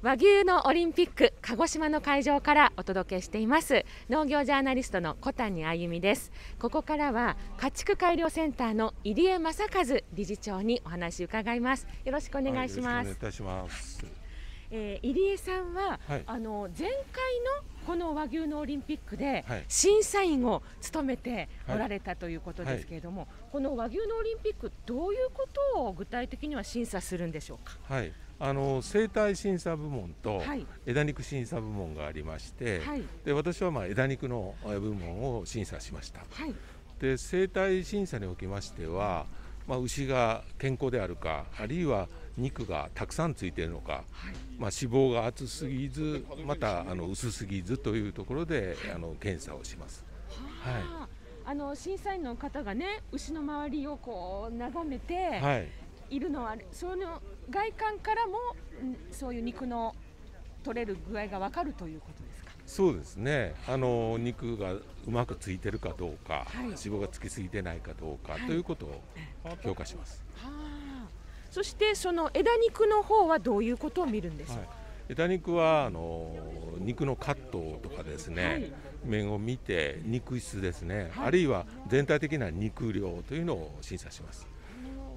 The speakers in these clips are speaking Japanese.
和牛のオリンピック鹿児島の会場からお届けしています農業ジャーナリストの小谷あゆみです。ここからは家畜改良センターの入江正和理事長にお話を伺います。よろしくお願いします。よろしくお願いいたします。入江さんは、前回のこの和牛のオリンピックで審査員を務めておられたということですけれども、この和牛のオリンピックどういうことを具体的には審査するんでしょうか。生体審査部門と枝肉審査部門がありまして、で私は枝肉の部門を審査しました。で生体審査におきましては、牛が健康であるか、あるいは肉がたくさんついているのか、脂肪が厚すぎずまた薄すぎずというところで検査をします。審査員の方がね、牛の周りをこう眺めているのは、その外観からもそういう肉の取れる具合が分かるということですか。そうですね。肉がうまくついてるかどうか、脂肪がつきすぎてないかどうかということを評価します。そしてその枝肉の方はどういうことを見るんでしょうか。枝肉は肉のカットとかですね、面を見て肉質ですね、あるいは全体的な肉量というのを審査します。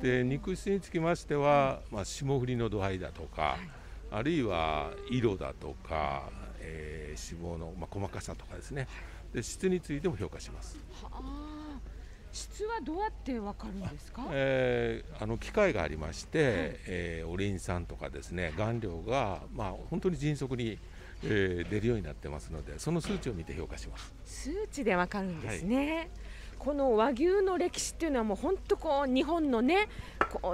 で肉質につきましては、霜降りの度合いだとか、あるいは色だとか、脂肪の細かさとかですね、で質についても評価します。質はどうやってわかるんですか。機械がありまして、オレイン酸とかですね、顔料が本当に迅速に出るようになってますので、その数値を見て評価します。数値でわかるんですね。この和牛の歴史っていうのはもう本当日本のね、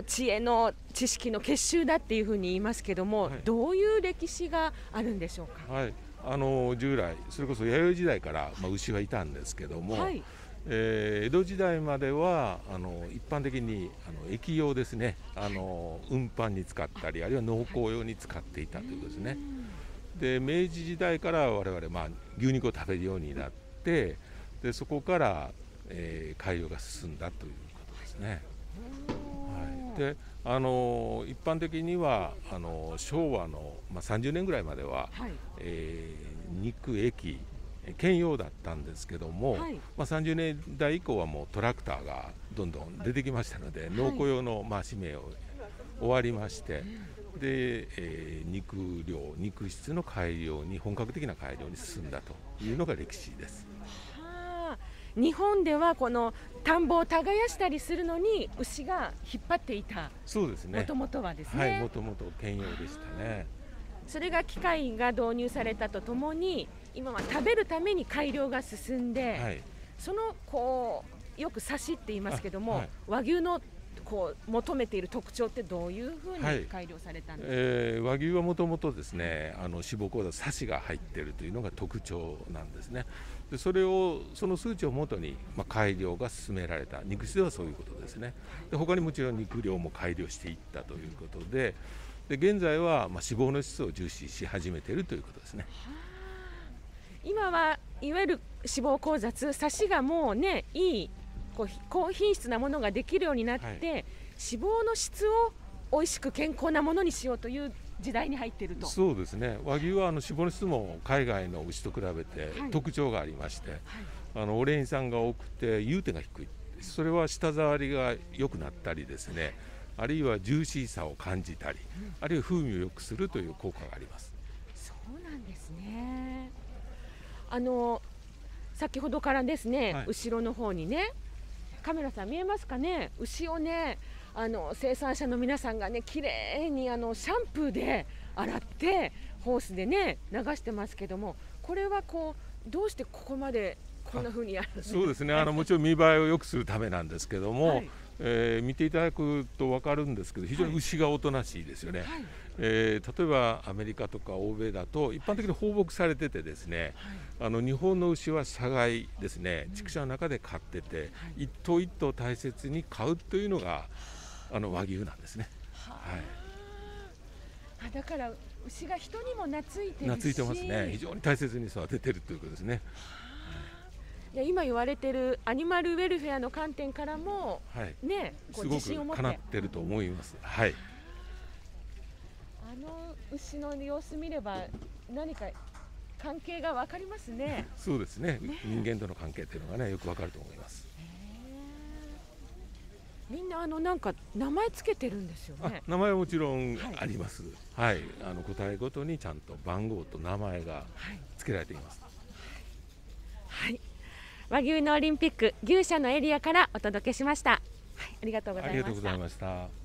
知恵の知識の結集だっていうふうに言いますけども、どういう歴史があるんでしょうか。従来それこそ弥生時代から、牛はいたんですけども、江戸時代までは一般的に液用ですね、運搬に使ったり、あるいは農耕用に使っていたということですね。で明治時代から我々、牛肉を食べるようになって、でそこから改良が進んだということですね。で一般的には昭和の、30年ぐらいまでは、肉液兼用だったんですけども、30年代以降はもうトラクターがどんどん出てきましたので、農耕用の使命を終わりまして、で、肉量肉質の改良に本格的な改良に進んだというのが歴史です。日本ではこの田んぼを耕したりするのに牛が引っ張っていた。そうですね。もともとはですね。もともと兼用でしたね。それが機械が導入されたとともに、今は食べるために改良が進んで、そのよくサシって言いますけども、和牛の求めている特徴ってどういうふうに改良されたんですか。和牛はもともとですね、脂肪構造サシが入っているというのが特徴なんですね。でその数値をもとに、改良が進められた。肉質ではそういうことですね。で他にもちろん肉量も改良していったということで、現在は脂肪の質を重視し始めているということですね。今はいわゆる脂肪交雑、サシがもうね、いい高品質なものができるようになって、脂肪の質を美味しく健康なものにしようという時代に入っていると。そうですね。和牛は脂肪の質も海外の牛と比べて特徴がありまして、オレイン酸が多くて融点が低い。それは舌触りが良くなったりですね、あるいはジューシーさを感じたり、あるいは風味を良くするという効果があります。そうなんですね。先ほどからですね、後ろの方にね、カメラさん見えますかね、牛をね、生産者の皆さんがね、きれいにシャンプーで洗ってホースでね流してますけども、これはどうしてここまでこんな風にやるんですか。そうですね。もちろん見栄えを良くするためなんですけども、見ていただくと分かるんですけど、非常に牛がおとなしいですよね。例えばアメリカとか欧米だと一般的に放牧されててですね、日本の牛は舎外ですね、畜舎の中で飼ってて、一頭一頭大切に飼うというのが和牛なんですね。だから牛が人にも懐いてるし、懐いてますね。非常に大切に育ててるということですね。今言われてるアニマルウェルフェアの観点からも、ね、すごくかなってると思います。牛の様子見れば何か関係がわかりますね。そうですね。人間との関係っていうのがね、よくわかると思います。みんななんか名前つけてるんですよね。名前はもちろんあります。はい、個体ごとにちゃんと番号と名前がつけられています。はい、和牛のオリンピック牛舎のエリアからお届けしました。はい、ありがとうございました。ありがとうございました。